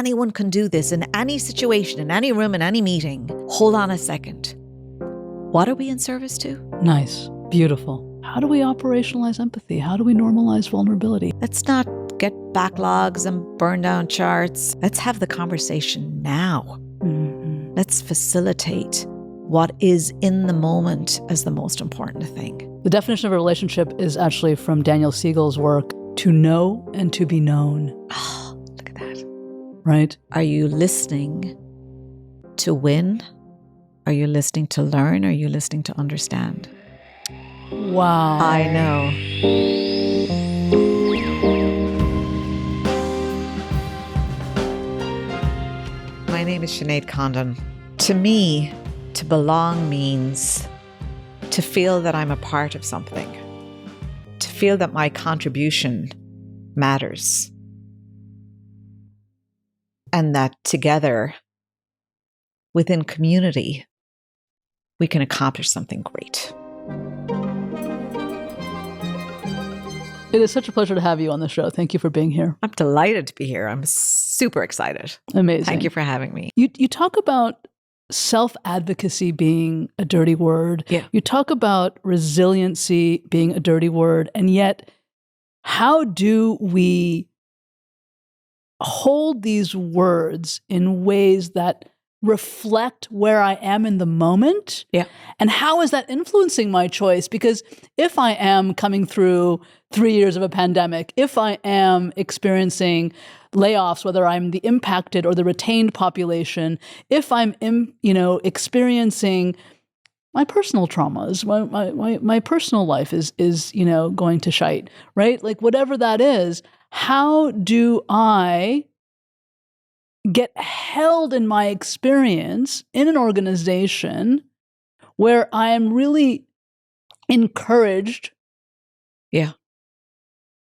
anyone can do this in any situation, in any room, in any meeting. Hold on a second. What are we in service to? Nice. Beautiful. How do we operationalize empathy? How do we normalize vulnerability? Let's not get backlogs and burn down charts. Let's have the conversation now. Mm-hmm. Let's facilitate what is in the moment as the most important thing. The definition of a relationship is actually from Daniel Siegel's work, to know and to be known. Oh, look at that. Right? Are you listening to win? Are you listening to learn? Are you listening to understand? Wow. I know. My name is Sinéad Condon. To me, to belong means to feel that I'm a part of something, to feel that my contribution matters, and that together, within community, we can accomplish something great. It is such a pleasure to have you on the show. Thank you for being here. I'm delighted to be here. I'm super excited. Amazing. Thank you for having me. You talk about self-advocacy being a dirty word. Yeah. You talk about resiliency being a dirty word. And yet, how do we hold these words in ways that reflect where I am in the moment? Yeah. And how is that influencing my choice? Because if I am coming through 3 years of a pandemic, if I am experiencing layoffs, whether I'm the impacted or the retained population, if I'm experiencing my personal traumas, my personal life is going to shite, right? Like whatever that is, how do I get held in my experience in an organization where I am really encouraged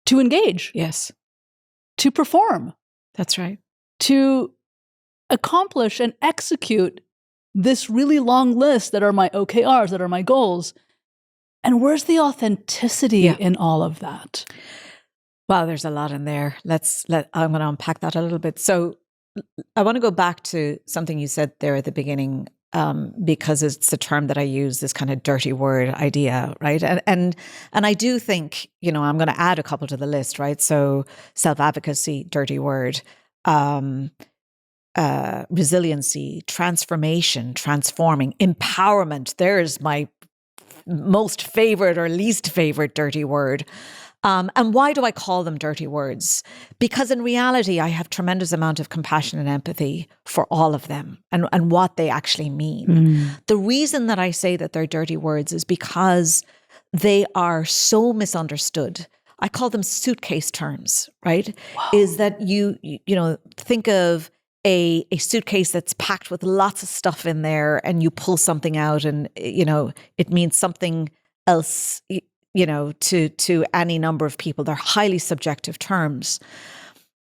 to engage, Yes. to perform, That's right. to accomplish and execute this really long list that are my OKRs, that are my goals. And where's the authenticity in all of that? Wow, there's a lot in there. I'm going to unpack that a little bit. So I want to go back to something you said there at the beginning, because it's the term that I use, this kind of dirty word idea, right? And I do think, I'm going to add a couple to the list, right? So self-advocacy, dirty word, resiliency, transformation, transforming, empowerment. There's my most favorite or least favorite dirty word. And why do I call them dirty words? Because in reality, I have tremendous amount of compassion and empathy for all of them and what they actually mean. The reason that I say that they're dirty words is because they are so misunderstood. I call them suitcase terms, right? Wow. Is that you think of a suitcase that's packed with lots of stuff in there, and you pull something out and, it means something else, to any number of people. They're highly subjective terms.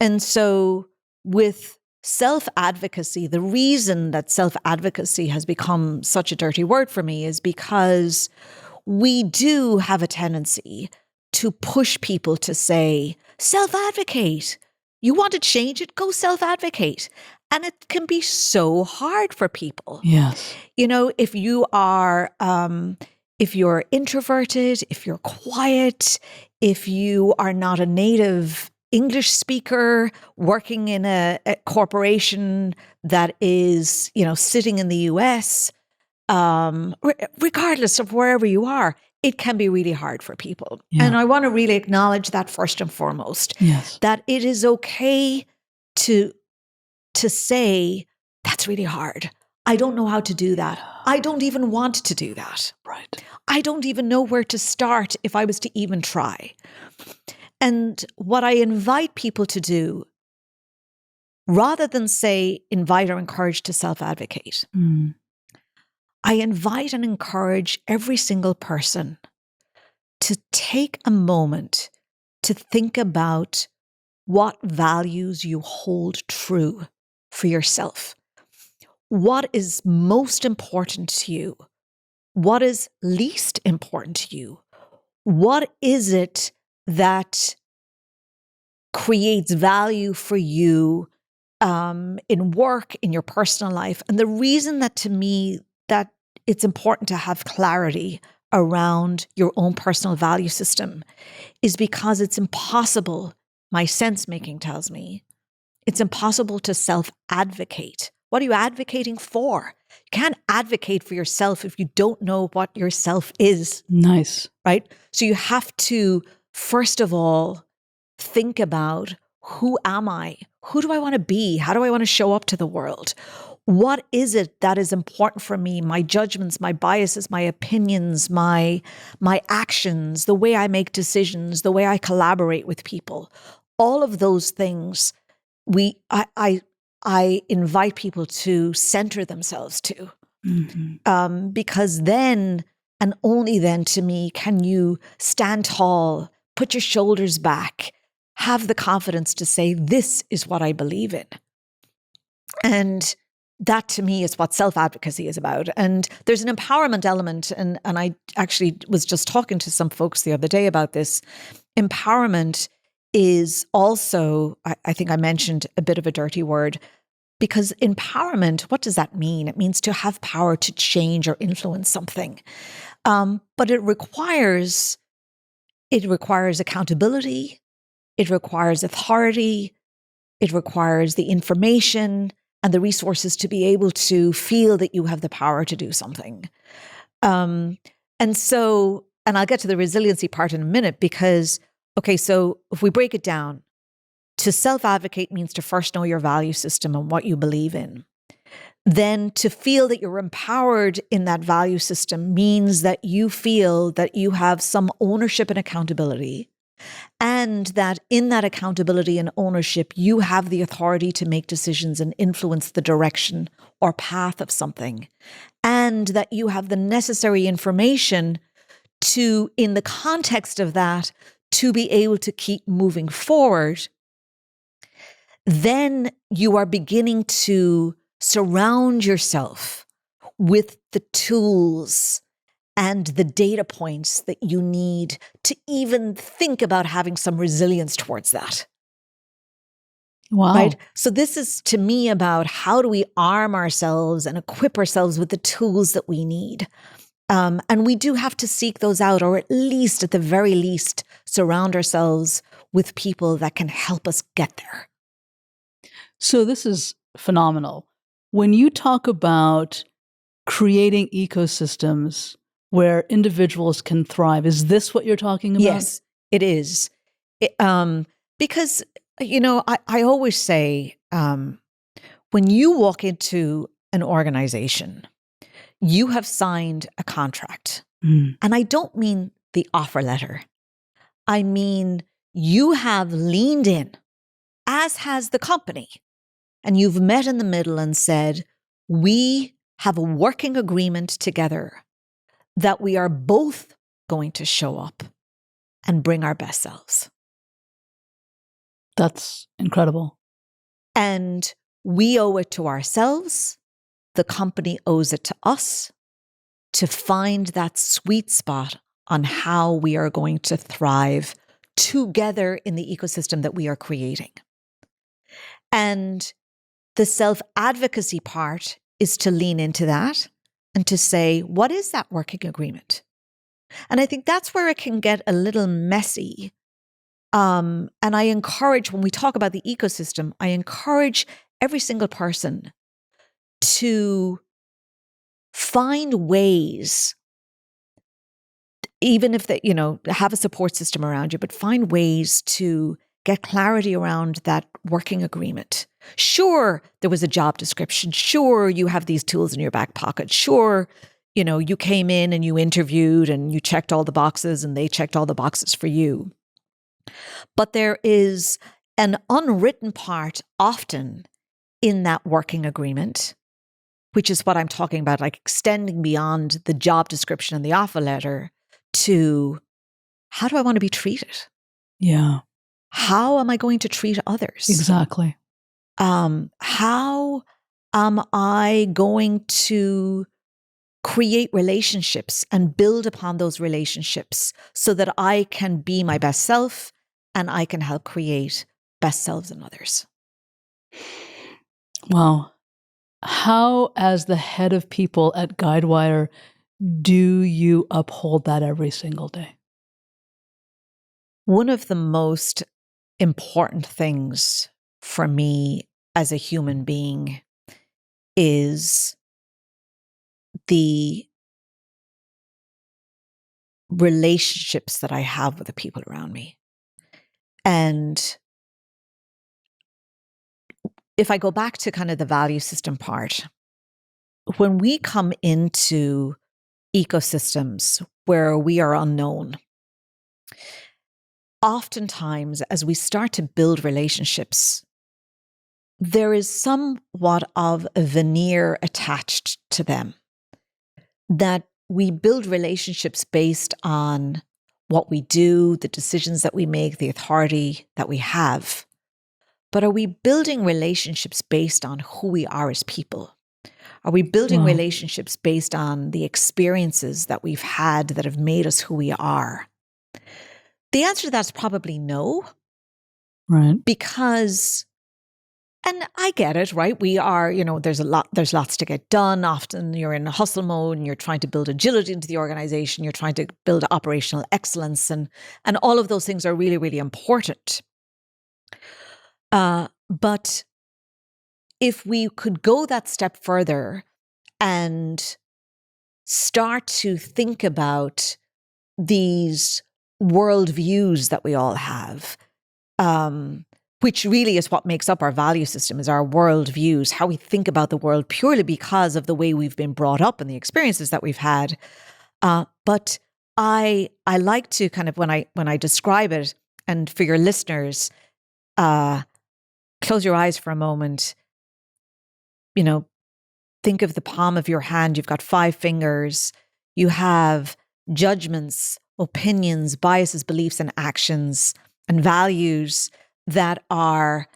And so with self-advocacy, the reason that self-advocacy has become such a dirty word for me is because we do have a tendency to push people to say, self-advocate. You want to change it? Go self-advocate. And it can be so hard for people. Yes. If you are, if you're introverted, if you're quiet, if you are not a native English speaker working in a corporation that is, sitting in the US, regardless of wherever you are, it can be really hard for people. Yeah. And I want to really acknowledge that first and foremost, that it is okay to say, that's really hard. I don't know how to do that. I don't even want to do that. Right. I don't even know where to start if I was to even try. And what I invite people to do, rather than say, invite or encourage to self-advocate, I invite and encourage every single person to take a moment to think about what values you hold true for yourself. What is most important to you? What is least important to you? What is it that creates value for you in work, in your personal life. And the reason that to me that it's important to have clarity around your own personal value system is because it's impossible, my sense making tells me, it's impossible to self-advocate. What are you advocating for? You can't advocate for yourself if you don't know what yourself is. Nice. Right? So you have to, first of all, think about, who am I? Who do I want to be? How do I want to show up to the world? What is it that is important for me? My judgments, my biases, my opinions, my actions, the way I make decisions, the way I collaborate with people. All of those things I invite people to center themselves to. Mm-hmm. Because then, and only then, to me, can you stand tall, put your shoulders back, have the confidence to say, this is what I believe in. And that, to me, is what self-advocacy is about. And there's an empowerment element. And I actually was just talking to some folks the other day about this. Empowerment is also, I think I mentioned a bit of a dirty word, because empowerment, what does that mean? It means to have power to change or influence something. But it requires accountability. It requires authority. It requires the information and the resources to be able to feel that you have the power to do something. And I'll get to the resiliency part in a minute, because, okay, so if we break it down, to self-advocate means to first know your value system and what you believe in. Then to feel that you're empowered in that value system means that you feel that you have some ownership and accountability, and that in that accountability and ownership, you have the authority to make decisions and influence the direction or path of something, and that you have the necessary information to, in the context of that, to be able to keep moving forward. Then you are beginning to surround yourself with the tools and the data points that you need to even think about having some resilience towards that. Wow. Right? So this is, to me, about how do we arm ourselves and equip ourselves with the tools that we need. And we do have to seek those out, or at the very least, surround ourselves with people that can help us get there. So this is phenomenal. When you talk about creating ecosystems where individuals can thrive, is this what you're talking about? Yes, it is. Because, I always say, when you walk into an organization, you have signed a contract. Mm. And I don't mean the offer letter. I mean, you have leaned in, as has the company. And you've met in the middle and said, we have a working agreement together that we are both going to show up and bring our best selves. That's incredible. And we owe it to ourselves. The company owes it to us to find that sweet spot on how we are going to thrive together in the ecosystem that we are creating. And the self-advocacy part is to lean into that and to say, what is that working agreement? And I think that's where it can get a little messy. And I encourage, when we talk about the ecosystem, I encourage every single person to find ways, even if they, have a support system around you, but find ways to get clarity around that working agreement. Sure, there was a job description. Sure, you have these tools in your back pocket. Sure, you came in and you interviewed and you checked all the boxes and they checked all the boxes for you. But there is an unwritten part often in that working agreement, which is what I'm talking about, like extending beyond the job description and the offer letter to, how do I want to be treated? Yeah. How am I going to treat others? Exactly. How am I going to create relationships and build upon those relationships so that I can be my best self and I can help create best selves in others? Wow. How, as the head of people at Guidewire, do you uphold that every single day? One of the most important things for me as a human being is the relationships that I have with the people around me. And if I go back to kind of the value system part, when we come into ecosystems where we are unknown, oftentimes as we start to build relationships, there is somewhat of a veneer attached to them, that we build relationships based on what we do, the decisions that we make, the authority that we have. But are we building relationships based on who we are as people? Are we building relationships based on the experiences that we've had that have made us who we are? The answer to that's probably no. Right. Because, and I get it, right? We are, there's lots to get done. Often you're in hustle mode and you're trying to build agility into the organization. You're trying to build operational excellence, and all of those things are really, really important. But if we could go that step further and start to think about these worldviews that we all have, which really is what makes up our value system, is our worldviews, how we think about the world purely because of the way we've been brought up and the experiences that we've had. But I like to kind of, when I describe it, and for your listeners, close your eyes for a moment. Think of the palm of your hand. You've got 5 fingers. You have judgments, opinions, biases, beliefs, and actions and values that are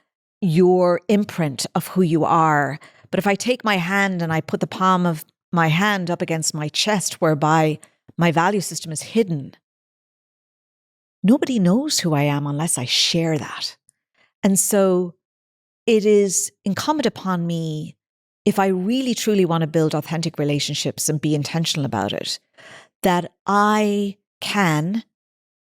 your imprint of who you are. But if I take my hand and I put the palm of my hand up against my chest, whereby my value system is hidden, nobody knows who I am unless I share that. And so it is incumbent upon me, if I really truly want to build authentic relationships and be intentional about it, that I can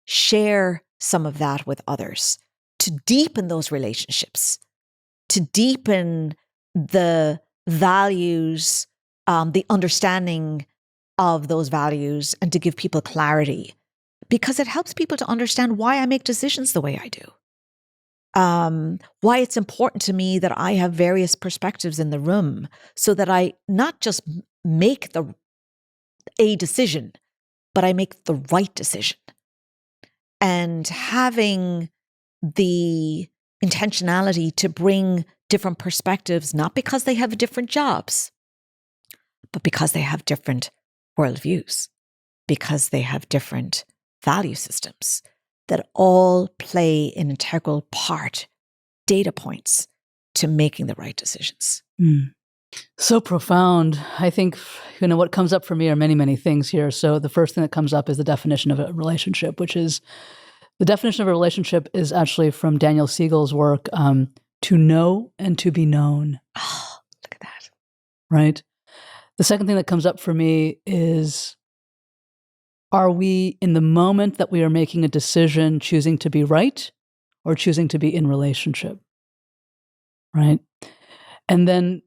share some of that with others to deepen those relationships, to deepen the values, the understanding of those values, and to give people clarity, because it helps people to understand why I make decisions the way I do. Why it's important to me that I have various perspectives in the room, so that I not just make a decision, but I make the right decision. And having the intentionality to bring different perspectives, not because they have different jobs, but because they have different worldviews, because they have different value systems that all play an integral part, data points, to making the right decisions. So profound. I think, what comes up for me are many, many things here. So the first thing that comes up is the definition of a relationship, which is, the definition of a relationship is actually from Daniel Siegel's work, to know and to be known. Oh, look at that. Right? The second thing that comes up for me is, are we, in the moment that we are making a decision, choosing to be right or choosing to be in relationship? Right? And then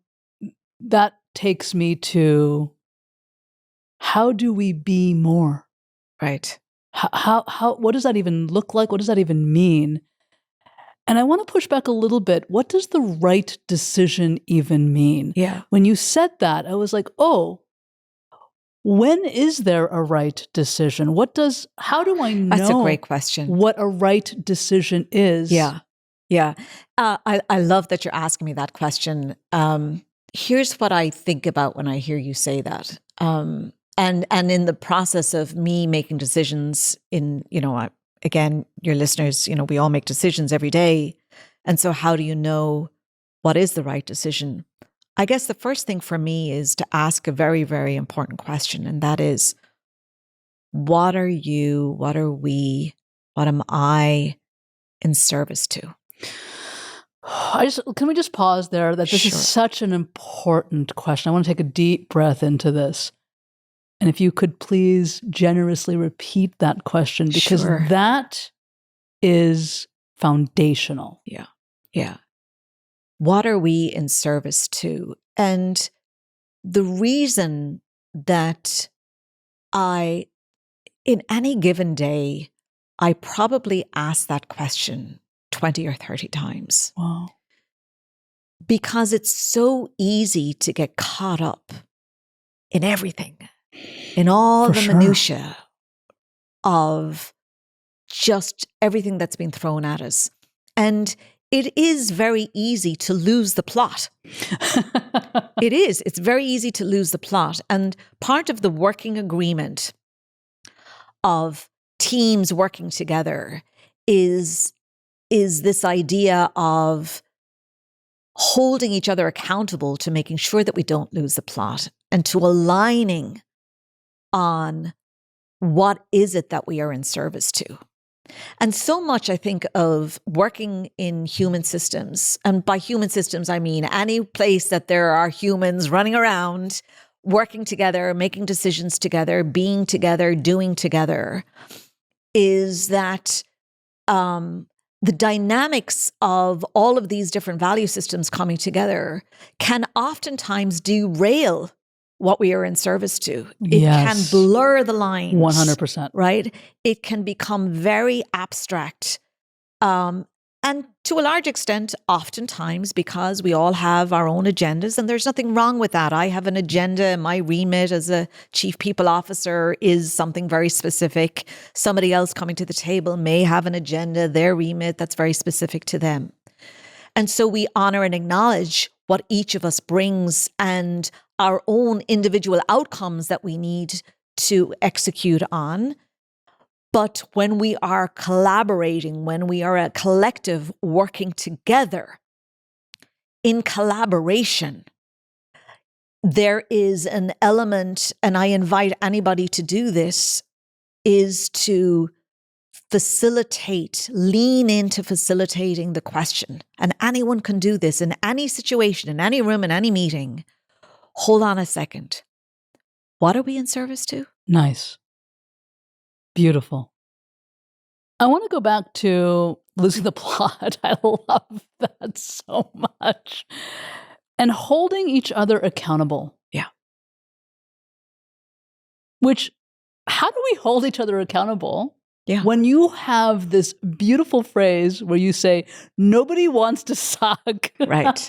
that takes me to, how do we be more? Right. How what does that even look like? What does that even mean? And I want to push back a little bit. What does the right decision even mean? Yeah. When you said that, I was like, oh, when is there a right decision? How do I know? That's a great question. What a right decision is? Yeah. Yeah. I love that you're asking me that question. Here's what I think about when I hear you say that. And in the process of me making decisions again, your listeners, we all make decisions every day. And so how do you know what is the right decision? I guess the first thing for me is to ask a very, very important question. And that is, what are you, what are we, what am I in service to? Can we just pause there? That this Sure. is such an important question. I want to take a deep breath into this. And if you could please generously repeat that question, because Sure. that is foundational. Yeah. Yeah. What are we in service to? And the reason that in any given day, I probably ask that question 20 or 30 times. Wow. Because it's so easy to get caught up in everything, in all the minutiae of just everything that's been thrown at us. And it is very easy to lose the plot. It is. It's very easy to lose the plot. And part of the working agreement of teams working together is this idea of holding each other accountable to making sure that we don't lose the plot and to aligning on what is it that we are in service to. And so much, I think, of working in human systems, and by human systems, I mean any place that there are humans running around, working together, making decisions together, being together, doing together, is that the dynamics of all of these different value systems coming together can oftentimes derail what we are in service to. It can blur the lines. 100%. Right? It can become very abstract. And to a large extent, oftentimes, because we all have our own agendas, and there's nothing wrong with that. I have an agenda. My remit as a chief people officer is something very specific. Somebody else coming to the table may have an agenda, their remit that's very specific to them. And so we honor and acknowledge what each of us brings and our own individual outcomes that we need to execute on. But when we are collaborating, when we are a collective working together in collaboration, there is an element, and I invite anybody to do this, is to facilitate, lean into facilitating the question. And anyone can do this in any situation, in any room, in any meeting. Hold on a second. What are we in service to? Nice. Beautiful. I want to go back to losing the plot. I love that so much. And holding each other accountable. Yeah. Which, how do we hold each other accountable? Yeah. When you have this beautiful phrase where you say, nobody wants to suck. Right.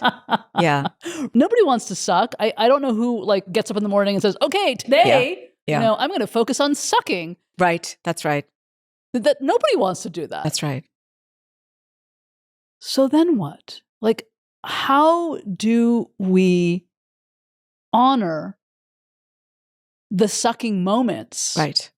Yeah. Nobody wants to suck. I don't know who gets up in the morning and says, okay, today, Yeah. I'm going to focus on sucking. Right. That's right. That nobody wants to do that. That's right. So then what? How do we honor the sucking moments? Right.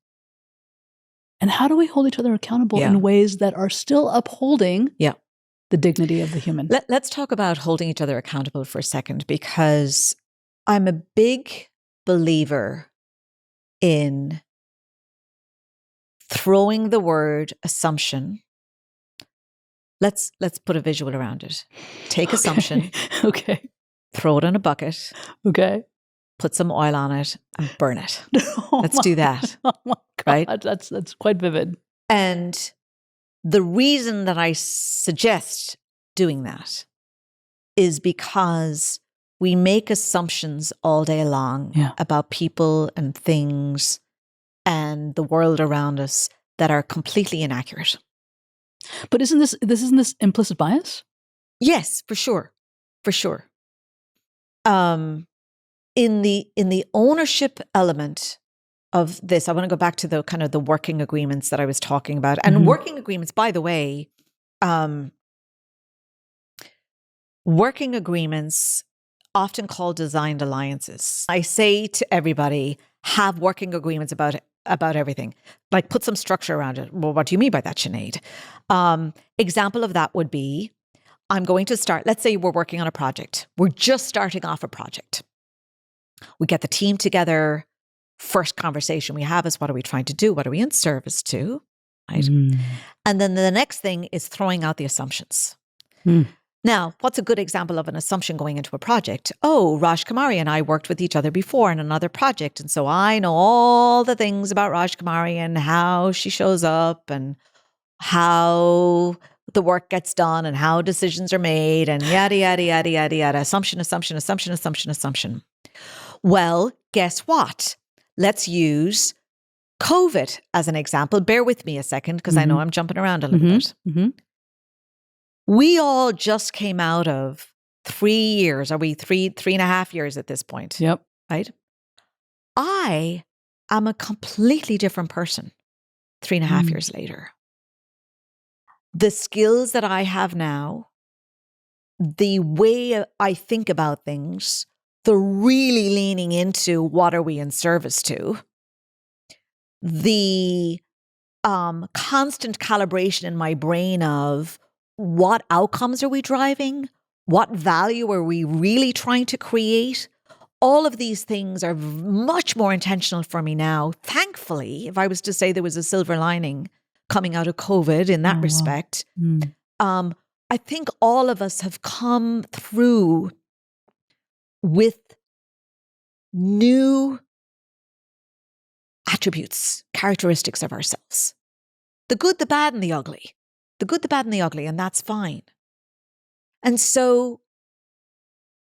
And how do we hold each other accountable in ways that are still upholding the dignity of the human? Let's talk about holding each other accountable for a second, because I'm a big believer in throwing the word assumption. Let's put a visual around it. Take assumption. Okay. Throw it in a bucket. Okay. Put some oil on it and burn it. Let's do that. Oh my God. Right? That's quite vivid. And the reason that I suggest doing that is because we make assumptions all day long about people and things and the world around us that are completely inaccurate. But isn't this implicit bias? Yes, for sure. For sure. In the ownership element of this, I want to go back to the kind of the working agreements that I was talking about. And working agreements, by the way, working agreements, often called designed alliances. I say to everybody, have working agreements about everything. Put some structure around it. Well, what do you mean by that, Sinead? Example of that would be, I'm going to start, let's say we're working on a project. We're just starting off a project. We get the team together. First conversation we have is, what are we trying to do? What are we in service to? Right? And then the next thing is throwing out the assumptions. Now, what's a good example of an assumption going into a project? Oh, Rajkumari and I worked with each other before in another project. And so I know all the things about Rajkumari and how she shows up and how the work gets done and how decisions are made and yada, yada, yada, yada, yada. Assumption, assumption, assumption, assumption, assumption. Well, guess what? Let's use COVID as an example. Bear with me a second because I know I'm jumping around a little bit. We all just came out of 3 years. Are we 3.5 years at this point? Yep. Right? I am a completely different person 3.5 years later. The skills that I have now, the way I think about things, the really leaning into what are we in service to, the constant calibration in my brain of what outcomes are we driving? What value are we really trying to create? All of these things are much more intentional for me now. Thankfully, if I was to say there was a silver lining coming out of COVID in that respect, I think all of us have come through with new attributes, characteristics of ourselves. The good, the bad, and the ugly. The good, the bad, and the ugly, and that's fine. And so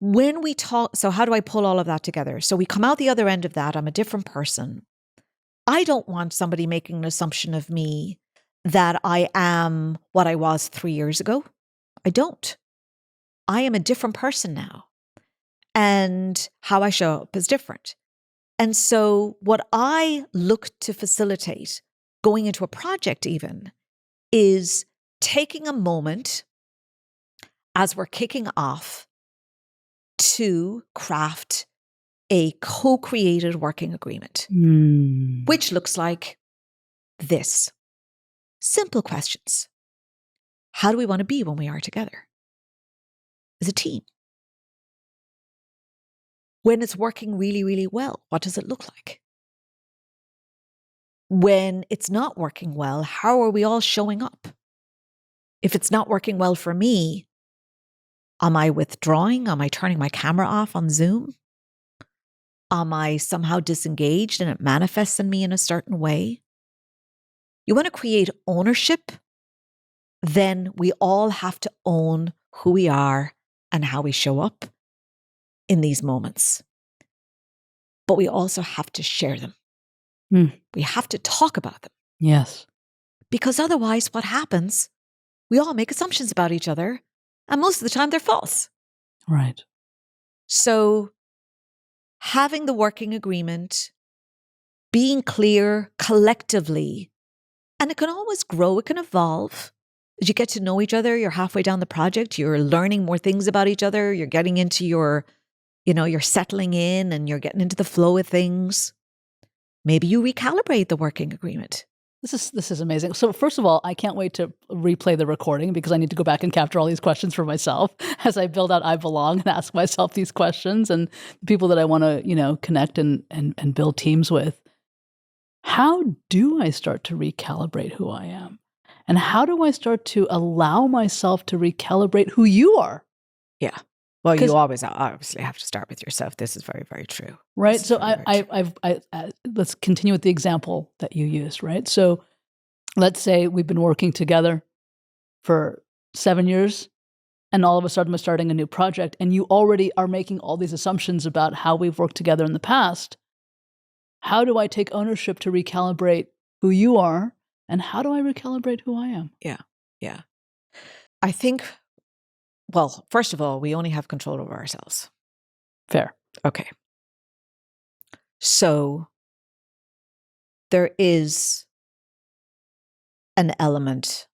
when we talk, so how do I pull all of that together? So we come out the other end of that. I'm a different person. I don't want somebody making an assumption of me that I am what I was 3 years ago. I don't. I am a different person now. And how I show up is different. And so what I look to facilitate going into a project even is taking a moment as we're kicking off to craft a co-created working agreement, which looks like this. Simple questions. How do we want to be when we are together as a team? When it's working really, really well, what does it look like? When it's not working well, how are we all showing up? If it's not working well for me, am I withdrawing? Am I turning my camera off on Zoom? Am I somehow disengaged and it manifests in me in a certain way? You want to create ownership? Then we all have to own who we are and how we show up in these moments. But we also have to share them. We have to talk about them. Yes. Because otherwise, what happens? We all make assumptions about each other, and most of the time they're false. Right. So having the working agreement, being clear collectively, and it can always grow, it can evolve. As you get to know each other, you're halfway down the project, you're learning more things about each other, you're getting into your, you're settling in and you're getting into the flow of things. Maybe you recalibrate the working agreement. This is amazing. So first of all, I can't wait to replay the recording because I need to go back and capture all these questions for myself as I build out I Belong and ask myself these questions and the people that I want to, connect and build teams with. How do I start to recalibrate who I am? And how do I start to allow myself to recalibrate who you are? Yeah. Well, you always obviously have to start with yourself. This is very, very true. Right. So let's continue with the example that you used, right? So let's say we've been working together for 7 years and all of a sudden we're starting a new project and you already are making all these assumptions about how we've worked together in the past. How do I take ownership to recalibrate who you are? And how do I recalibrate who I am? Yeah. I think, well, first of all, we only have control over ourselves. Fair. Okay. So there is an element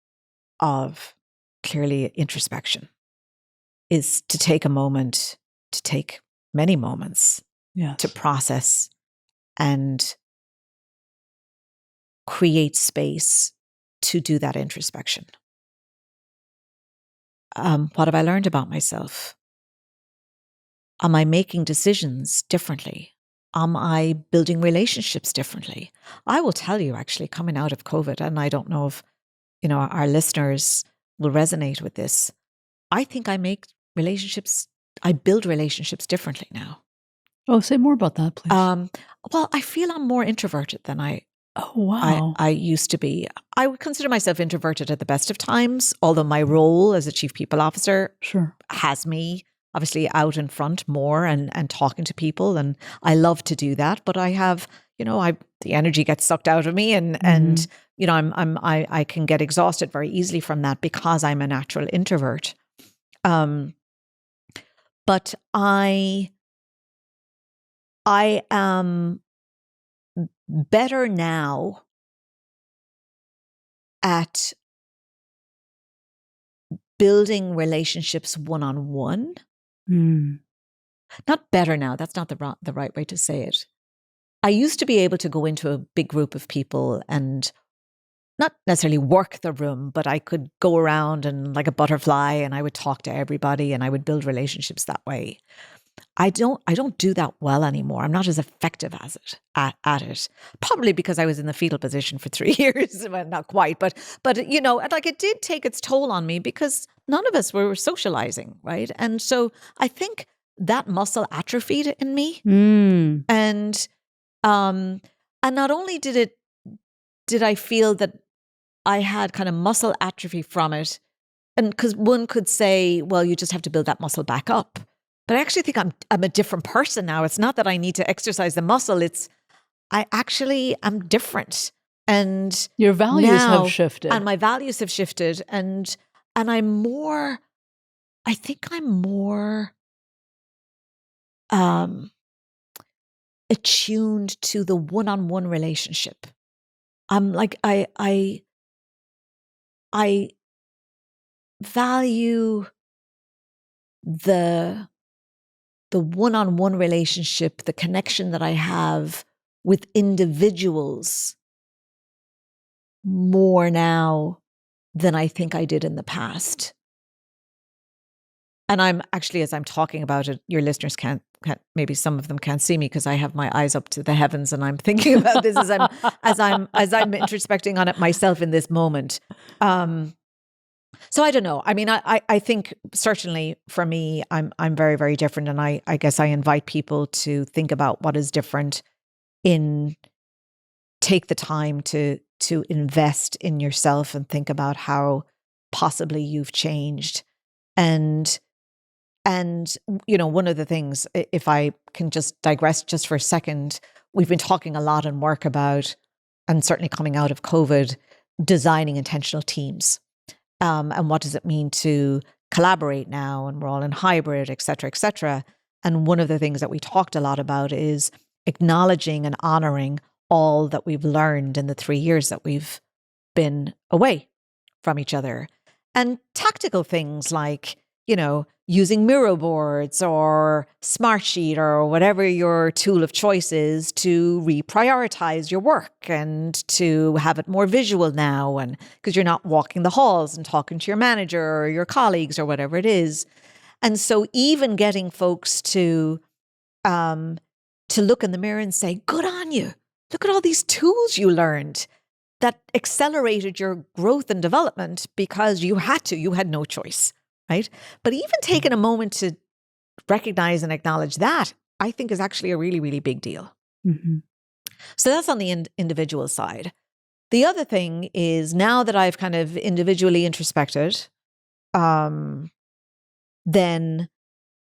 of clearly introspection, is to take a moment, to take many moments to process and create space to do that introspection. What have I learned about myself? Am I making decisions differently? Am I building relationships differently? I will tell you, actually, coming out of COVID, and I don't know if, our listeners will resonate with this. I think I build relationships differently now. Oh, say more about that, please. Well, I feel I'm more introverted than I used to be. I would consider myself introverted at the best of times, although my role as a chief people officer has me obviously out in front more and talking to people, and I love to do that. But I have, the energy gets sucked out of me, and I can get exhausted very easily from that because I'm a natural introvert. But I am better now at building relationships one-on-one. Not better now. That's not the right way to say it. I used to be able to go into a big group of people and not necessarily work the room, but I could go around and like a butterfly, and I would talk to everybody and I would build relationships that way. I don't do that well anymore. I'm not as effective at it. Probably because I was in the fetal position for 3 years. Well, not quite, but like it did take its toll on me because none of us were socializing, right? And so I think that muscle atrophied in me. And not only did I feel that I had kind of muscle atrophy from it, and because one could say, well, you just have to build that muscle back up. But I actually think I'm a different person now. It's not that I need to exercise the muscle. I actually am different. And your values have shifted. And my values have shifted. And I think I'm more attuned to the one-on-one relationship. I'm like, I value the one-on-one relationship, the connection that I have with individuals more now than I think I did in the past. And I'm actually, as I'm talking about it, your listeners can't maybe some of them can't see me because I have my eyes up to the heavens and I'm thinking about this as I'm introspecting on it myself in this moment. So I don't know. I mean, I think certainly for me, I'm very, very different. And I guess I invite people to think about what is different, take the time to invest in yourself and think about how possibly you've changed. And one of the things, if I can just digress just for a second, we've been talking a lot in work about, and certainly coming out of COVID, designing intentional teams. And what does it mean to collaborate now? And we're all in hybrid, et cetera, et cetera. And one of the things that we talked a lot about is acknowledging and honoring all that we've learned in the 3 years that we've been away from each other. And tactical things like, using Miro boards or Smartsheet or whatever your tool of choice is to reprioritize your work and to have it more visual now, and because you're not walking the halls and talking to your manager or your colleagues or whatever it is. And so even getting folks to look in the mirror and say, good on you. Look at all these tools you learned that accelerated your growth and development because you had no choice. Right? But even taking a moment to recognize and acknowledge that, I think is actually a really, really big deal. Mm-hmm. So that's on the individual side. The other thing is, now that I've kind of individually introspected, then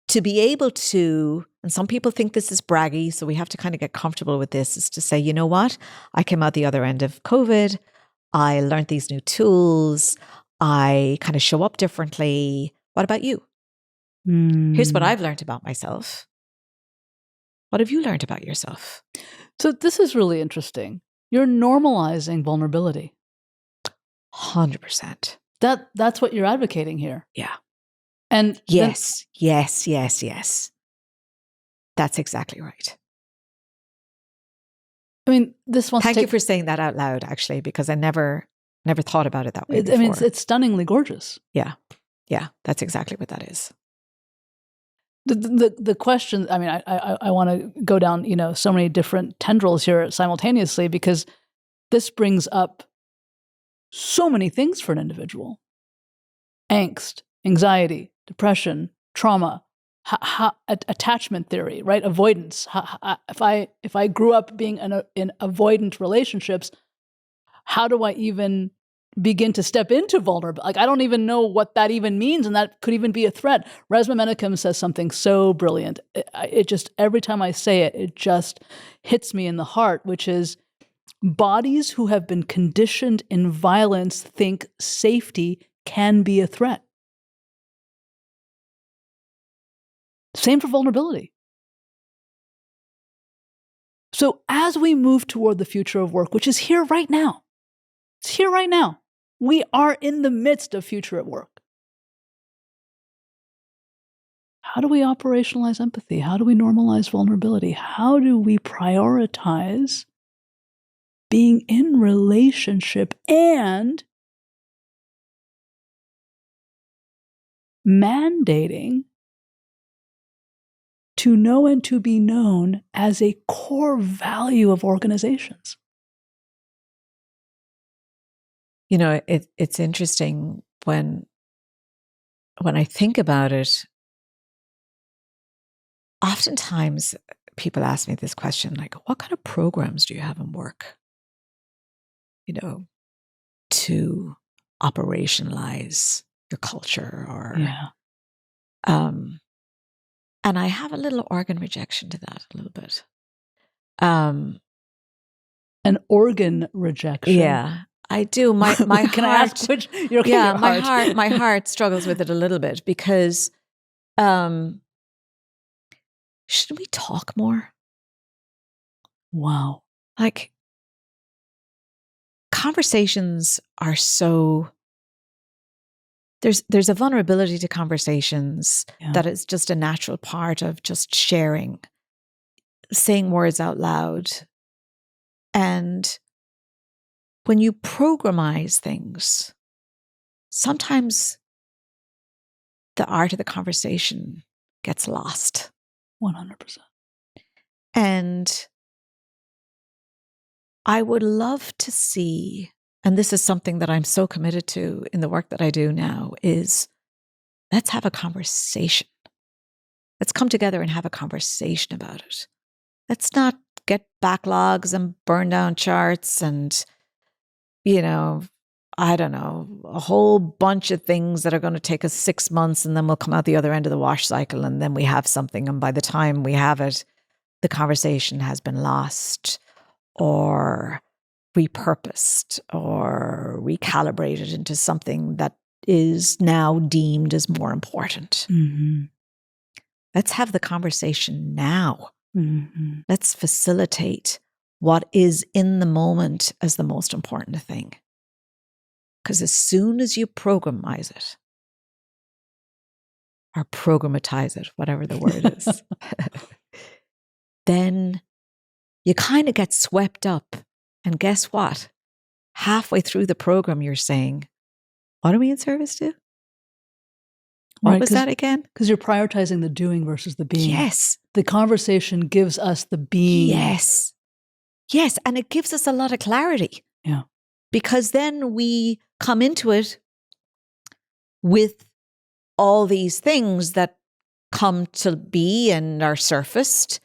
to be able to, and some people think this is braggy, so we have to kind of get comfortable with this, is to say, you know what? I came out the other end of COVID. I learned these new tools. I kind of show up differently. What about you? Here's what I've learned about myself. What have you learned about yourself? So this is really interesting. You're normalizing vulnerability. 100%. That's what you're advocating here. Yeah. And yes. That's exactly right. I mean, Thank you for saying that out loud, actually, because I never thought about it that way before. I mean, it's stunningly gorgeous. Yeah, that's exactly what that is. The question, I mean, I want to go down, so many different tendrils here simultaneously, because this brings up so many things for an individual. Angst, anxiety, depression, trauma, attachment theory, right? Avoidance. If I grew up being in avoidant relationships, how do I even begin to step into vulnerability? Like, I don't even know what that even means, and that could even be a threat. Resmaa Menakem says something so brilliant. It just, every time I say it, it just hits me in the heart, which is, bodies who have been conditioned in violence think safety can be a threat. Same for vulnerability. So as we move toward the future of work, which is here right now, it's here right now. We are in the midst of future at work. How do we operationalize empathy? How do we normalize vulnerability? How do we prioritize being in relationship and mandating to know and to be known as a core value of organizations? You know, it's interesting when I think about it. Oftentimes, people ask me this question, like, "What kind of programs do you have in work, you know, to operationalize your culture?" Or, and I have a little organ rejection to that, a little bit. An organ rejection. Yeah. I do. My Can heart. I ask which? Yeah, my heart struggles with it a little bit because, shouldn't we talk more? Wow. Like, conversations are so. There's a vulnerability to conversations that is just a natural part of just sharing, saying words out loud, and when you programize things, sometimes the art of the conversation gets lost. 100%. And I would love to see, and this is something that I'm so committed to in the work that I do now, is let's have a conversation. Let's come together and have a conversation about it. Let's not get backlogs and burn down charts and, I don't know, a whole bunch of things that are going to take us 6 months, and then we'll come out the other end of the wash cycle and then we have something. And by the time we have it, the conversation has been lost or repurposed or recalibrated into something that is now deemed as more important. Mm-hmm. Let's have the conversation now. Mm-hmm. Let's facilitate what is in the moment as the most important thing. Because as soon as you programize it, or programatize it, whatever the word is, then you kind of get swept up. And guess what? Halfway through the program, you're saying, what are we in service to? What was that again? Because you're prioritizing the doing versus the being. Yes. The conversation gives us the being. Yes. Yes. And it gives us a lot of clarity. Yeah. Because then we come into it with all these things that come to be and are surfaced,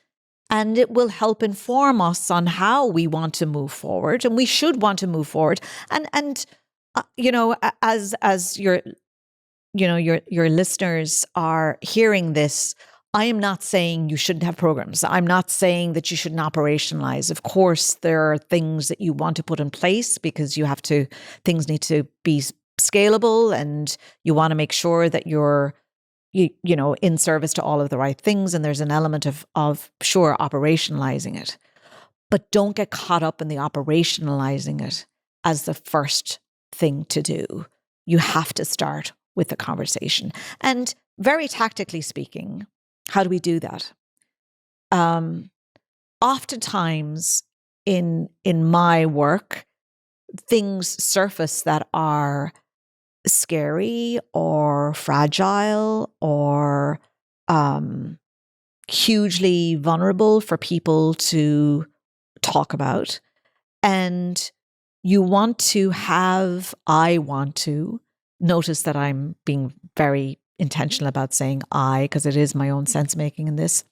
and it will help inform us on how we want to move forward, and we should want to move forward. And as your listeners are hearing this, I am not saying you shouldn't have programs. I'm not saying that you shouldn't operationalize. Of course, there are things that you want to put in place because things need to be scalable, and you want to make sure that you're in service to all of the right things. And there's an element of sure operationalizing it, but don't get caught up in the operationalizing it as the first thing to do. You have to start with the conversation. And very tactically speaking, how do we do that? Oftentimes in my work, things surface that are scary or fragile or hugely vulnerable for people to talk about. And I want to notice that I'm being very intentional about saying I, because it is my own sense making in this.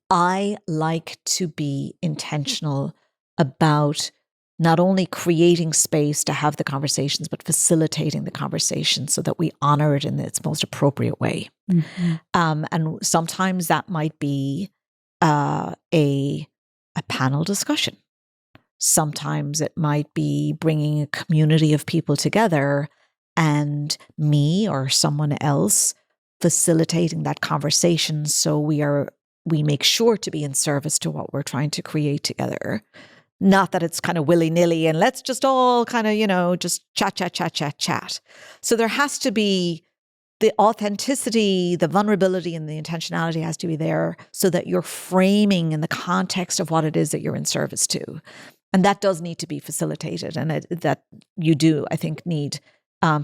I like to be intentional about not only creating space to have the conversations, but facilitating the conversation so that we honor it in its most appropriate way. Mm-hmm. And sometimes that might be a panel discussion. Sometimes it might be bringing a community of people together and me or someone else facilitating that conversation so we make sure to be in service to what we're trying to create together. Not that it's kind of willy-nilly and let's just all kind of, just chat. So there has to be the authenticity, the vulnerability, and the intentionality has to be there so that you're framing in the context of what it is that you're in service to. And that does need to be facilitated. And that you do, I think, need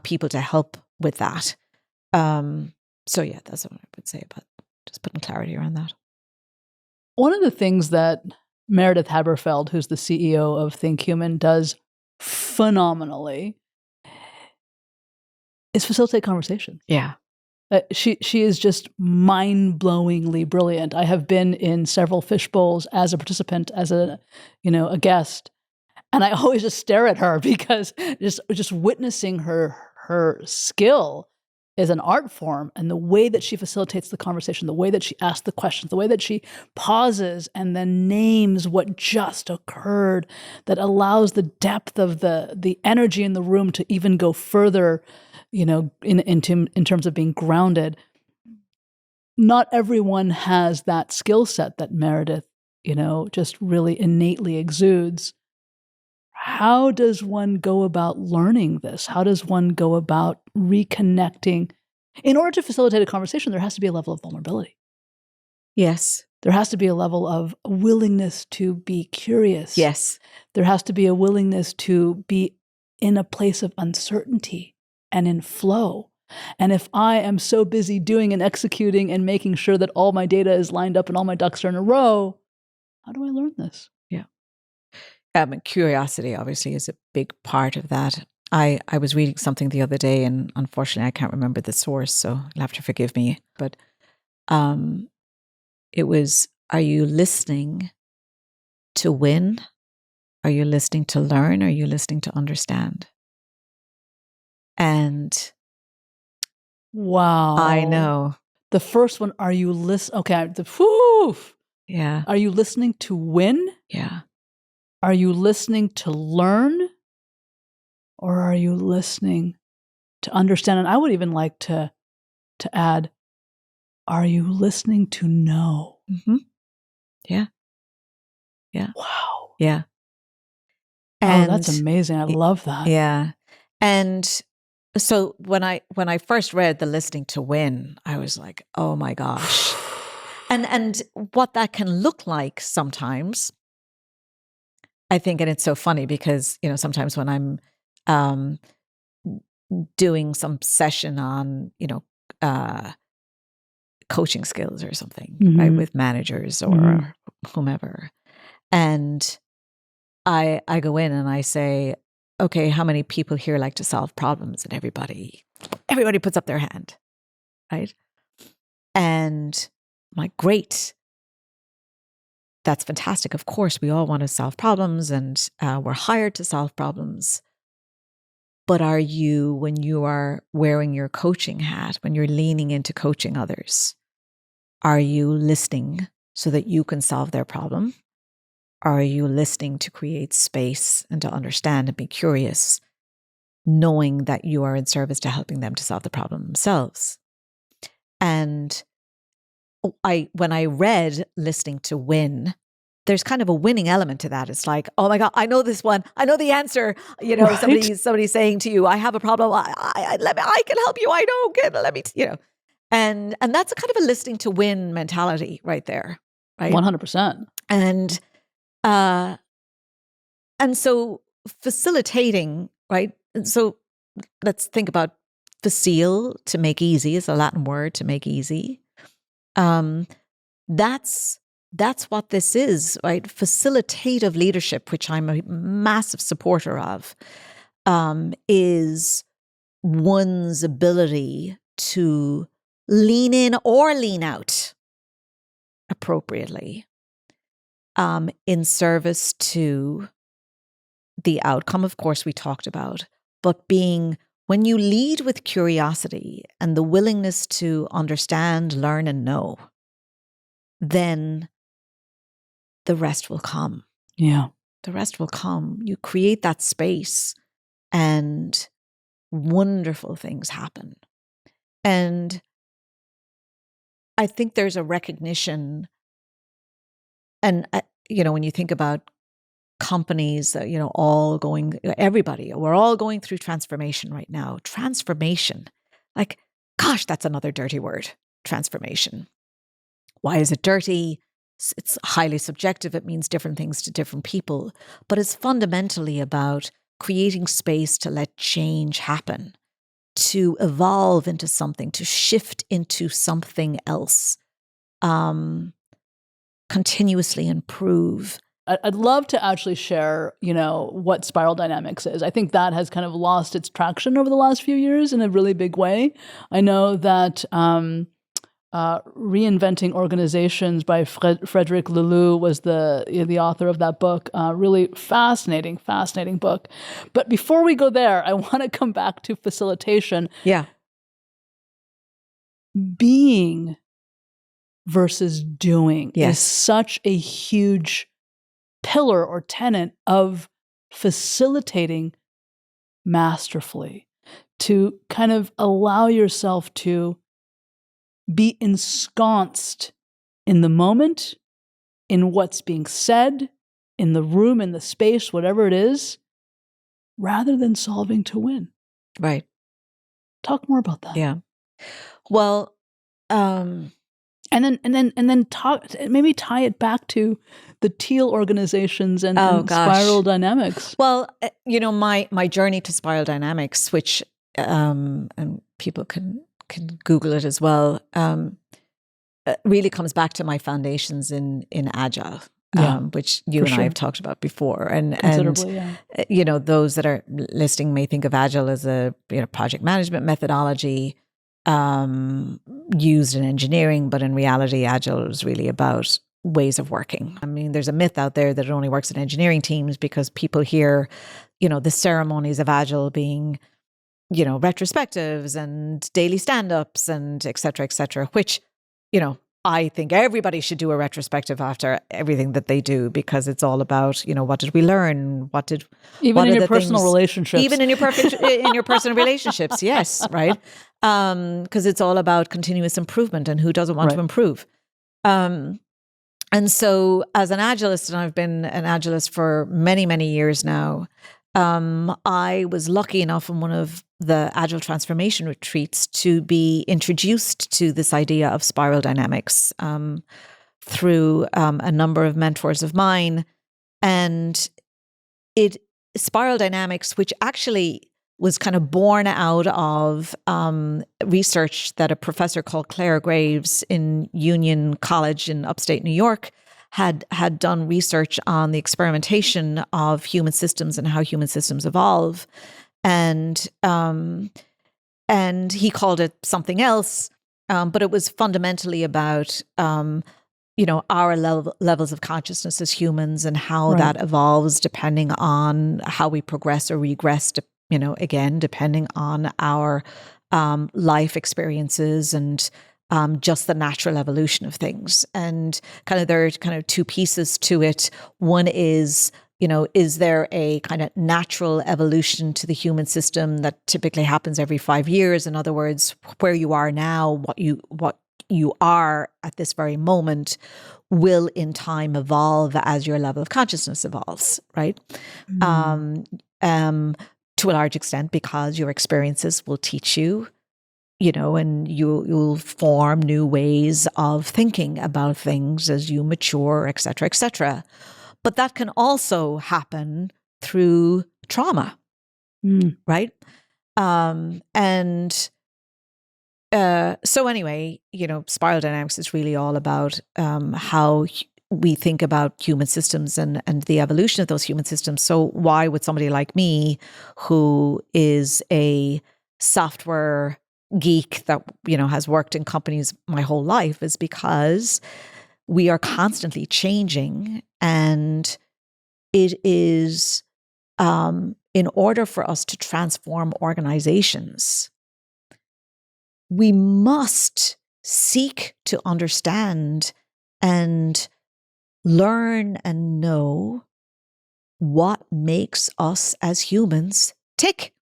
people to help with that. So yeah, that's what I would say about just putting clarity around that. One of the things that Meredith Haberfeld, who's the CEO of Think Human, does phenomenally is facilitate conversation. Yeah. She is just mind-blowingly brilliant. I have been in several fishbowls as a participant, as a guest, and I always just stare at her because just witnessing her skill is an art form, and the way that she facilitates the conversation, the way that she asks the questions, the way that she pauses and then names what just occurred, that allows the depth of the energy in the room to even go further, in terms of being grounded. Not everyone has that skill set that Meredith, just really innately exudes. How does one go about learning this? How does one go about reconnecting? In order to facilitate a conversation, there has to be a level of vulnerability. Yes. There has to be a level of willingness to be curious. Yes. There has to be a willingness to be in a place of uncertainty and in flow. And if I am so busy doing and executing and making sure that all my data is lined up and all my ducks are in a row, how do I learn this? Yeah. Curiosity obviously is a big part of that. I was reading something the other day, and unfortunately I can't remember the source, so you'll have to forgive me. But it was, are you listening to win? Are you listening to learn? Are you listening to understand? And wow. I know. The first one, are you listening? Okay. Whew. Yeah. Are you listening to win? Yeah. Are you listening to learn? Or are you listening to understand? And I would even like to add, are you listening to know? Mm-hmm. Yeah. Yeah. Wow. Yeah. And that's amazing. I love that. Yeah. And so when I first read the listening to win, I was like, oh my gosh. And what that can look like sometimes, I think, and it's so funny because, sometimes when I'm doing some session on, coaching skills or something, Mm-hmm. right, with managers or Mm-hmm. whomever. And I go in and I say, okay, how many people here like to solve problems? And everybody puts up their hand, right? And I'm like, great. That's fantastic. Of course, we all want to solve problems and we're hired to solve problems. But are you, when you are wearing your coaching hat, when you're leaning into coaching others, are you listening so that you can solve their problem? Are you listening to create space and to understand and be curious, knowing that you are in service to helping them to solve the problem themselves? And when I read listening to win, there's kind of a winning element to that. It's like, oh my God, I know this one. I know the answer. Right. Somebody's saying to you, I have a problem. I can help you. I know. Let me, and that's a kind of a listening to win mentality right there. Right. 100%. And so facilitating, right? So let's think about facile, to make easy, is a Latin word, to make easy. That's what this is, right? Facilitative leadership, which I'm a massive supporter of, is one's ability to lean in or lean out appropriately in service to the outcome, of course, we talked about, but when you lead with curiosity and the willingness to understand, learn, and know, then the rest will come. Yeah. The rest will come. You create that space and wonderful things happen. And I think there's a recognition, and when you think about companies, everybody, we're all going through transformation right now. Transformation, like, gosh, that's another dirty word, transformation. Why is it dirty? It's highly subjective. It means different things to different people, but it's fundamentally about creating space to let change happen, to evolve into something, to shift into something else, continuously improve. I'd love to actually share, what spiral dynamics is. I think that has kind of lost its traction over the last few years in a really big way. I know that Reinventing Organizations by Frederic Laloux was the author of that book. Really fascinating book. But before we go there, I want to come back to facilitation. Yeah. Being versus doing Yes. is such a huge pillar or tenet of facilitating masterfully, to kind of allow yourself to be ensconced in the moment, in what's being said, in the room, in the space, whatever it is, rather than solving to win. Right. Talk more about that. Yeah. Well, and then maybe tie it back to the teal organizations and spiral dynamics. Well, my journey to spiral dynamics, which and people can Google it as well, really comes back to my foundations in Agile, which you and I have talked about before. And those that are listening may think of Agile as a project management methodology used in engineering, but in reality, Agile is really about ways of working. I mean, there's a myth out there that it only works in engineering teams because people hear, the ceremonies of Agile being, retrospectives and daily stand-ups and et cetera, which, I think everybody should do a retrospective after everything that they do, because it's all about, what did we learn? Even in your personal relationships. Even in your personal relationships, yes, right? Because it's all about continuous improvement, and who doesn't want to improve? And so as an Agilist, and I've been an Agilist for many, many years now, I was lucky enough in one of the Agile transformation retreats to be introduced to this idea of spiral dynamics through a number of mentors of mine. And spiral dynamics, which actually was kind of born out of research that a professor called Claire Graves in Union College in upstate New York had done research on the experimentation of human systems and how human systems evolve. And he called it something else, but it was fundamentally about our levels of consciousness as humans and how that evolves depending on how we progress or regress, again, depending on our life experiences and just the natural evolution of things. And there are kind of two pieces to it. One is, is there a kind of natural evolution to the human system that typically happens every 5 years? In other words, where you are now, what you are at this very moment will in time evolve as your level of consciousness evolves, right? To a large extent, because your experiences will teach you, and you'll form new ways of thinking about things as you mature, et cetera, et cetera. But that can also happen through trauma, right? So anyway, spiral dynamics is really all about how we think about human systems and the evolution of those human systems. So why would somebody like me, who is a software geek that, has worked in companies my whole life, is because we are constantly changing. And it is, in order for us to transform organizations, we must seek to understand and learn and know what makes us as humans tick,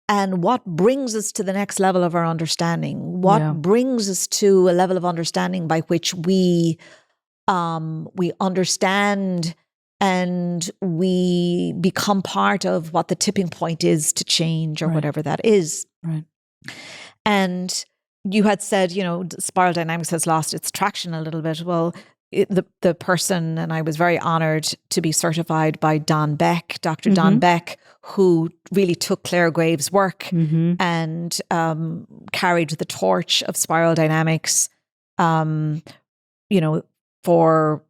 and what brings us to the next level of our understanding, what brings us to a level of understanding by which we understand and we become part of what the tipping point is to change, or whatever that is. Right. And you had said, spiral dynamics has lost its traction a little bit. Well, the person, and I was very honored to be certified by Don Beck, Dr. Don Beck, who really took Claire Graves' work and carried the torch of spiral dynamics, for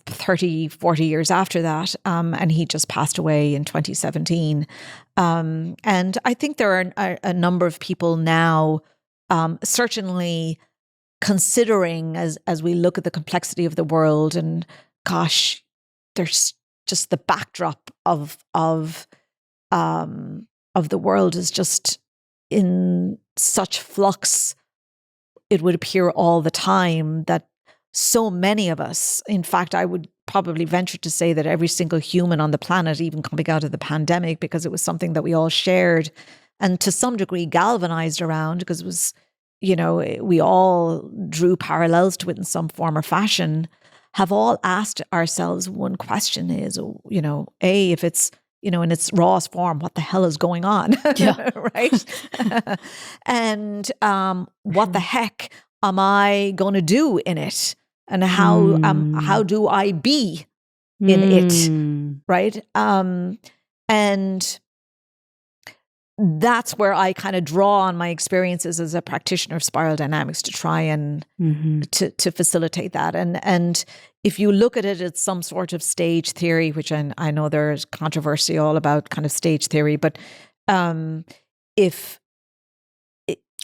30, 40 years after that. And he just passed away in 2017. And I think there are a number of people now, certainly considering as we look at the complexity of the world, and gosh, there's just the backdrop of the world is just in such flux. It would appear all the time that so many of us, in fact, I would probably venture to say that every single human on the planet, even coming out of the pandemic, because it was something that we all shared and to some degree galvanized around, because it was, we all drew parallels to it in some form or fashion, have all asked ourselves one question is, if it's, in its rawest form, what the hell is going on? Right? And what the heck am I going to do in it? And how do I be in it? Right? And that's where I kind of draw on my experiences as a practitioner of spiral dynamics to try and to facilitate that. And if you look at it as some sort of stage theory, which I know there's controversy all about kind of stage theory, but if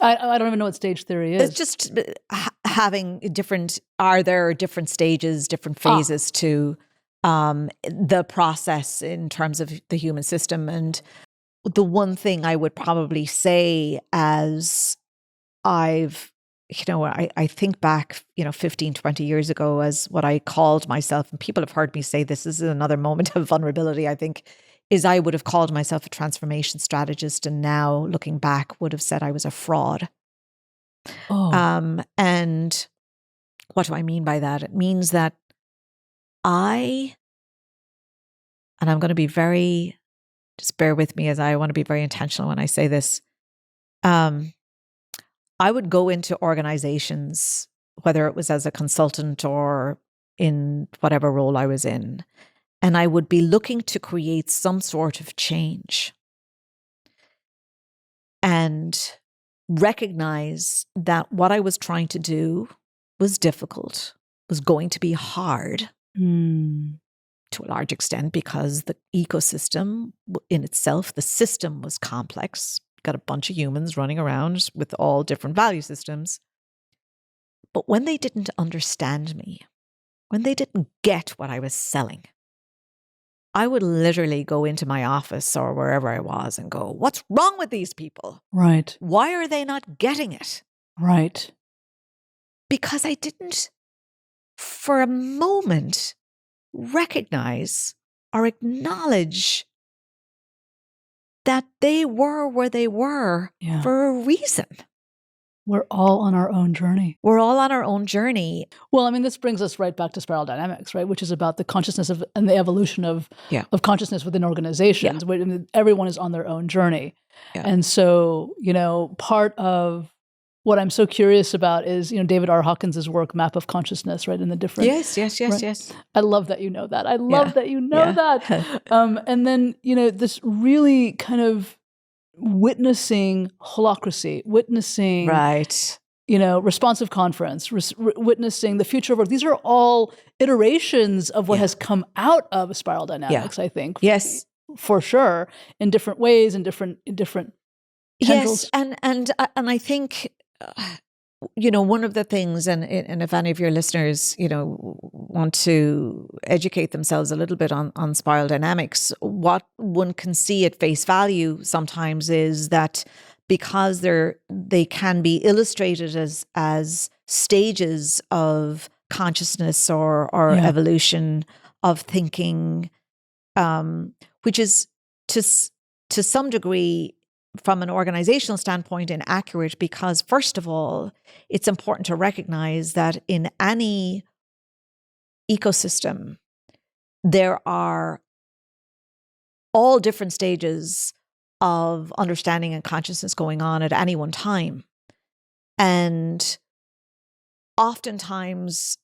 I don't even know what stage theory is. It's just having are there different stages, different phases to the process in terms of the human system. And the one thing I would probably say, as I've, I think back, 15, 20 years ago, as what I called myself, and people have heard me say this is another moment of vulnerability, I think, is I would have called myself a transformation strategist, and now looking back would have said I was a fraud. And what do I mean by that? It means that and I'm going to be just bear with me as I want to be very intentional when I say this. I would go into organizations, whether it was as a consultant or in whatever role I was in, and I would be looking to create some sort of change and recognize that what I was trying to do was difficult, was going to be hard to a large extent, because the ecosystem in itself, the system was complex. Got a bunch of humans running around with all different value systems. But when they didn't understand me, when they didn't get what I was selling, I would literally go into my office or wherever I was and go, what's wrong with these people? Right. Why are they not getting it? Right. Because I didn't, for a moment, recognize or acknowledge that they were where they were for a reason. We're all on our own journey. We're all on our own journey. Well, I mean, this brings us right back to spiral dynamics, right? Which is about the consciousness and the evolution of consciousness within organizations. Yeah. Everyone is on their own journey. Yeah. And so, part of what I'm so curious about is, David R. Hawkins' work, Map of Consciousness, right? In the different... Yes. I love that you know that. I love that you know that. And then, this really kind of witnessing holacracy, witnessing... Right. Responsive conference, witnessing the future of work. These are all iterations of what has come out of spiral dynamics, I think. Yes. For sure, in different ways, in different tendrils? Yes, and I think one of the things, and if any of your listeners want to educate themselves a little bit on spiral dynamics, what one can see at face value sometimes is that because they can be illustrated as stages of consciousness or evolution of thinking, which is to some degree, from an organizational standpoint, inaccurate, because first of all, it's important to recognize that in any ecosystem, there are all different stages of understanding and consciousness going on at any one time. And oftentimes,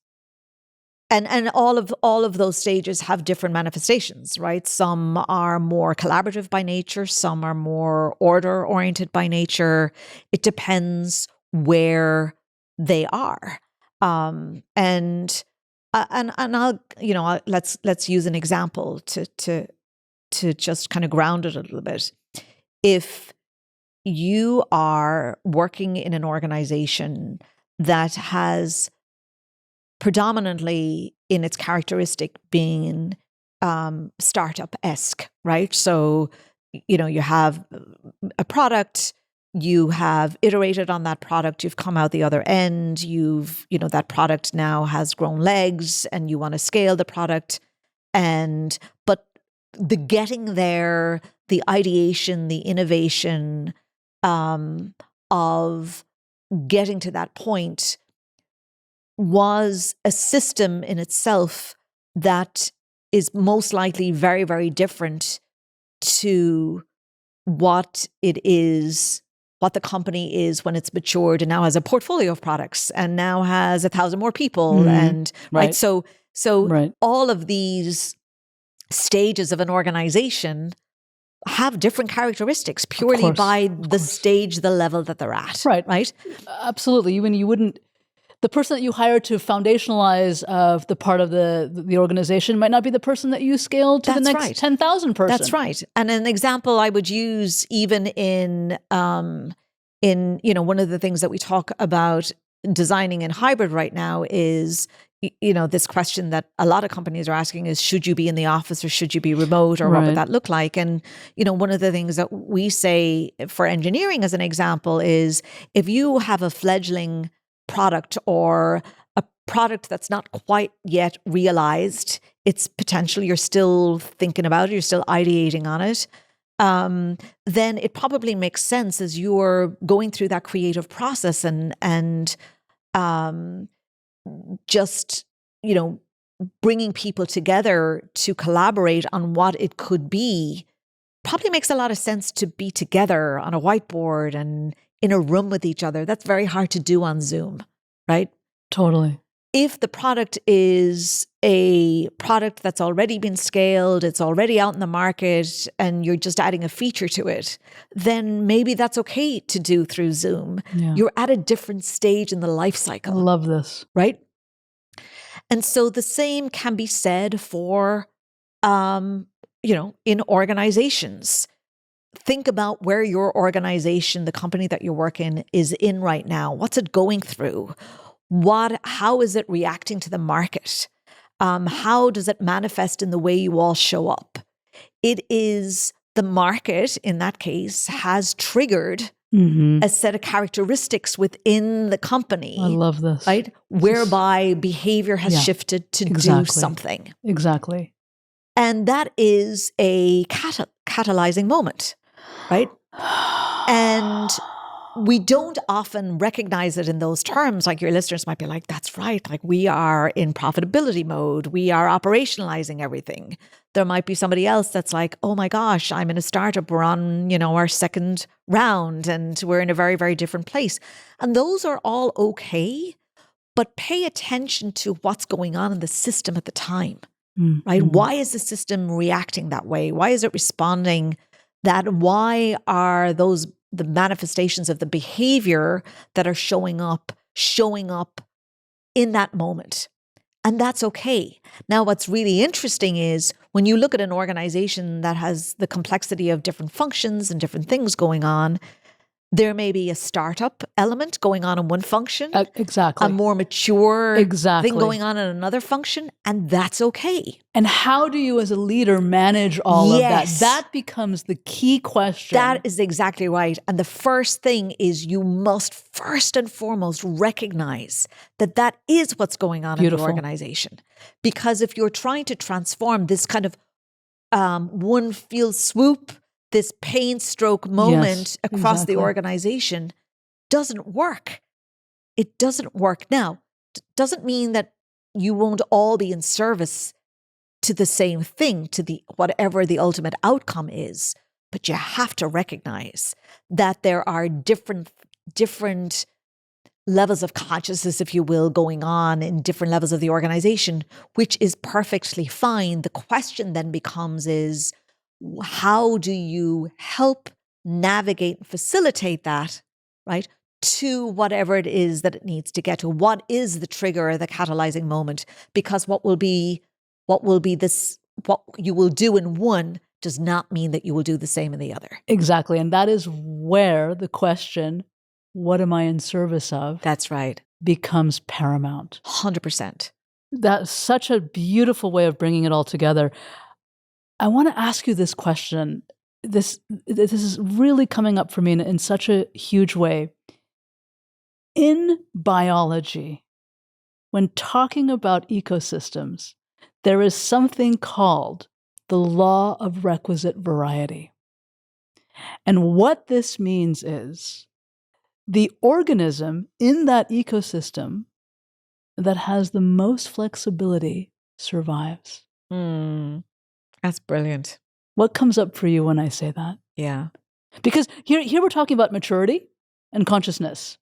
and all of those stages have different manifestations, right? Some are more collaborative by nature, some are more order oriented by nature. It depends where they are. And I'll let's use an example to just kind of ground it a little bit. If you are working in an organization that has predominantly in its characteristic being startup-esque, right? So, you have a product, you have iterated on that product, you've come out the other end, that product now has grown legs and you want to scale the product. But the getting there, the ideation, the innovation of getting to that point was a system in itself that is most likely very, very different to what it is, what the company is when it's matured and now has a portfolio of products and now has 1,000 more people. And right. So all of these stages of an organization have different characteristics purely by the stage, the level that they're at. Right. Absolutely. You wouldn't. The person that you hire to foundationalize the part of the organization might not be the person that you scale to the next 10,000 person. That's right. And an example I would use even in one of the things that we talk about designing in hybrid right now is, this question that a lot of companies are asking is, should you be in the office or should you be remote, or what would that look like? And, one of the things that we say for engineering as an example is, if you have a fledgling product or a product that's not quite yet realized its potential, you're still thinking about it, you're still ideating on it, then it probably makes sense as you're going through that creative process and just, bringing people together to collaborate on what it could be, probably makes a lot of sense to be together on a whiteboard and in a room with each other. That's very hard to do on Zoom, right? Totally. If the product is a product that's already been scaled, it's already out in the market, and you're just adding a feature to it, then maybe that's okay to do through Zoom. Yeah. You're at a different stage in the life cycle. I love this. Right? And so the same can be said for, in organizations. Think about where your organization, the company that you work in, is in right now. What's it going through? How is it reacting to the market? How does it manifest in the way you all show up? It is the market, in that case, has triggered a set of characteristics within the company. I love this. Right? Whereby behavior has shifted to do something. Exactly. And that is a catalyzing moment, right? And we don't often recognize it in those terms. Like, your listeners might be like, that's right. Like, we are in profitability mode. We are operationalizing everything. There might be somebody else that's like, oh my gosh, I'm in a startup. We're on, our second round and we're in a very, very different place. And those are all okay, but pay attention to what's going on in the system at the time. Right? Why is the system reacting that way? Why is it responding that? Why are the manifestations of the behavior that are showing up in that moment? And that's okay. Now, what's really interesting is when you look at an organization that has the complexity of different functions and different things going on, There may be a startup element going on in one function, exactly. a more mature Exactly. thing going on in another function, and that's okay. And how do you as a leader manage all of that? Yes. That becomes the key question. That is exactly right. And the first thing is you must first and foremost recognize that that is what's going on Beautiful. in the organization. Because if you're trying to transform this kind of one fell swoop, this pain stroke moment across exactly. the organization, doesn't work. It doesn't work. Now, doesn't mean that you won't all be in service to the same thing, to the whatever the ultimate outcome is. But you have to recognize that there are different levels of consciousness, if you will, going on in different levels of the organization, which is perfectly fine. The question then becomes is, how do you help navigate and facilitate that, right, to whatever it is that it needs to get to? What is the trigger or the catalyzing moment? Because what you will do in one does not mean that you will do the same in the other. Exactly. And that is where the question, what am I in service of? That's right. Becomes paramount. 100%. That's such a beautiful way of bringing it all together. I want to ask you this question. This is really coming up for me in such a huge way. In biology, when talking about ecosystems, there is something called the law of requisite variety. And what this means is the organism in that ecosystem that has the most flexibility survives. That's brilliant. What comes up for you when I say that? Yeah. Because here we're talking about maturity and consciousness.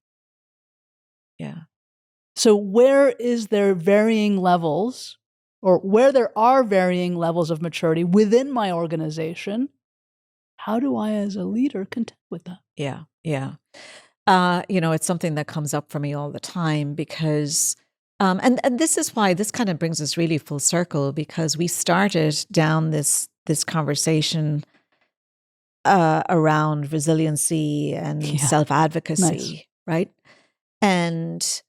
Yeah. So where is there varying levels, or where there are varying levels of maturity within my organization, how do I as a leader contend with that? Yeah. Yeah. It's something that comes up for me all the time because, and this is why this kind of brings us really full circle, because we started down this conversation around resiliency and self-advocacy, Nice. right? And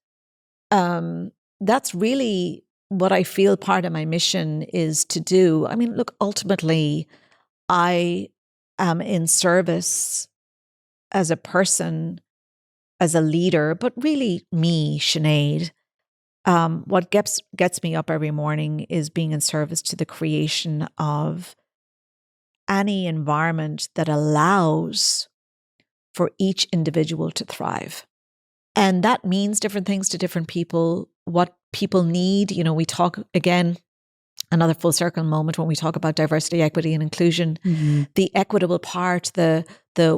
that's really what I feel part of my mission is to do. I mean, look, ultimately, I am in service as a person, as a leader, but really me, Sinead. What gets me up every morning is being in service to the creation of any environment that allows for each individual to thrive. And that means different things to different people. What people need, we talk again, another full circle moment when we talk about diversity, equity, and inclusion. Mm-hmm. The equitable part, the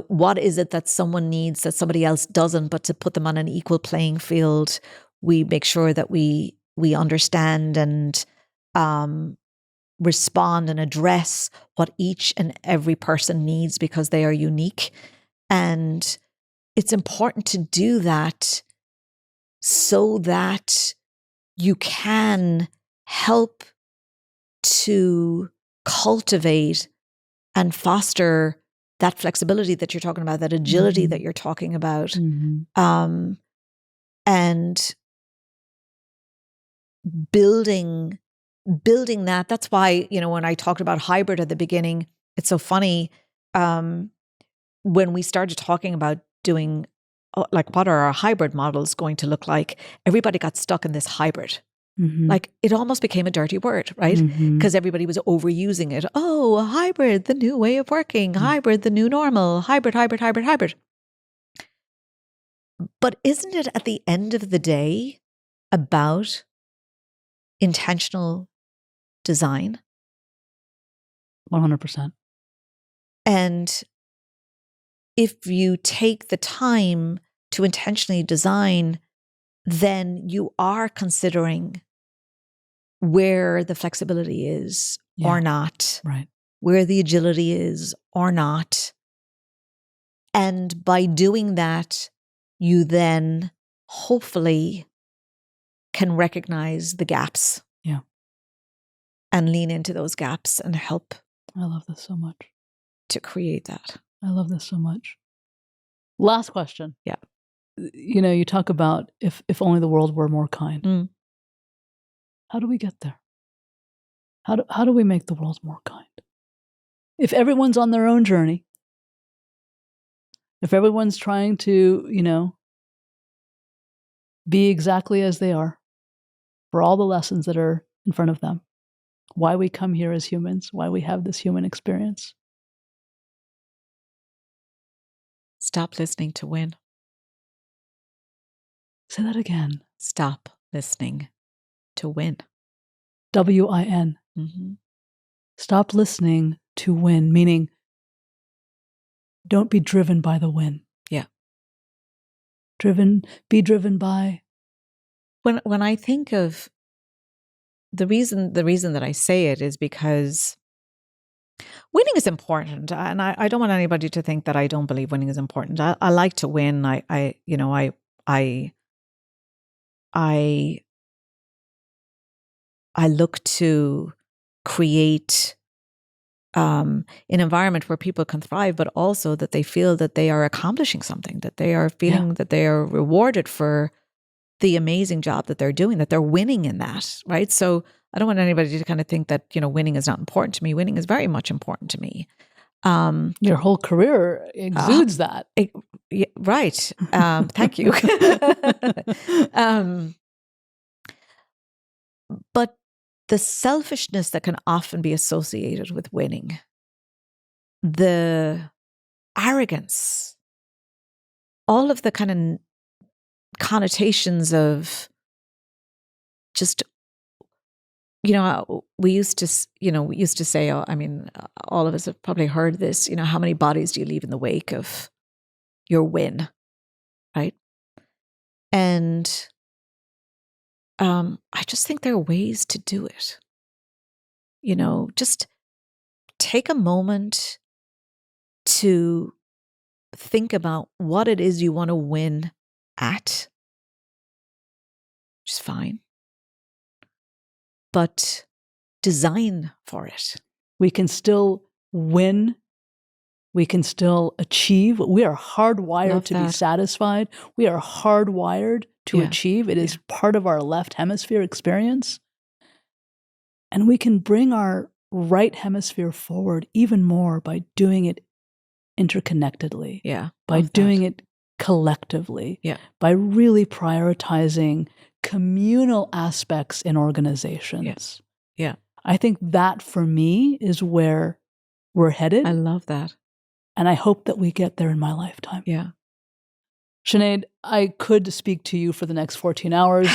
what is it that someone needs that somebody else doesn't, but to put them on an equal playing field, we make sure that we understand and respond and address what each and every person needs because they are unique. And it's important to do that so that you can help to cultivate and foster that flexibility that you're talking about, that agility mm-hmm. that you're talking about. Mm-hmm. And building that. That's why, when I talked about hybrid at the beginning, it's so funny. When we started talking about doing, like, what are our hybrid models going to look like? Everybody got stuck in this hybrid. Mm-hmm. Like, it almost became a dirty word, right? Because mm-hmm. everybody was overusing it. Oh, hybrid, the new way of working. Mm-hmm. Hybrid, the new normal. Hybrid. But isn't it at the end of the day about intentional design? 100%. And if you take the time to intentionally design, then you are considering where the flexibility is or not, right? Where the agility is or not. And by doing that, you then hopefully can recognize the gaps. Yeah. And lean into those gaps and help. I love this so much. To create that. I love this so much. Last question. Yeah. You know, you talk about if only the world were more kind. Mm. How do we get there? How do we make the world more kind? If everyone's on their own journey, if everyone's trying to, you know, be exactly as they are for all the lessons that are in front of them, why we come here as humans, why we have this human experience. Stop listening to win. Say that again. Stop listening to win. WIN. Mm-hmm. Stop listening to win, meaning don't be driven by the win. Yeah. Be driven by. When I think of the reason that I say it is because winning is important, and I don't want anybody to think that I don't believe winning is important. I like to win. I look to create an environment where people can thrive, but also that they feel that they are accomplishing something, that they are feeling that they are rewarded for the amazing job that they're doing, that they're winning in that, right? So I don't want anybody to kind of think that, you know, winning is not important to me. Winning is very much important to me. Your whole career exudes that. Yeah, right. Thank you. But the selfishness that can often be associated with winning, the arrogance, all of the kind of connotations of just, you know, we used to say, oh, I mean, all of us have probably heard this, you know, how many bodies do you leave in the wake of your win, right? And I just think there are ways to do it. You know, just take a moment to think about what it is you want to win at, which is fine, but design for it. We can still win. We can still achieve. We are hardwired to be satisfied. We are hardwired to achieve. It is part of our left hemisphere experience. And we can bring our right hemisphere forward even more by doing it interconnectedly. Yeah. By doing it collectively. Yeah. By really prioritizing communal aspects in organizations. Yeah. I think that for me is where we're headed. I love that. And I hope that we get there in my lifetime. Yeah. Sinead, I could speak to you for the next 14 hours.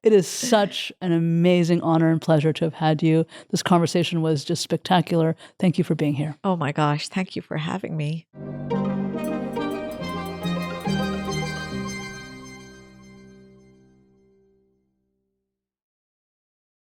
It is such an amazing honor and pleasure to have had you. This conversation was just spectacular. Thank you for being here. Oh my gosh. Thank you for having me.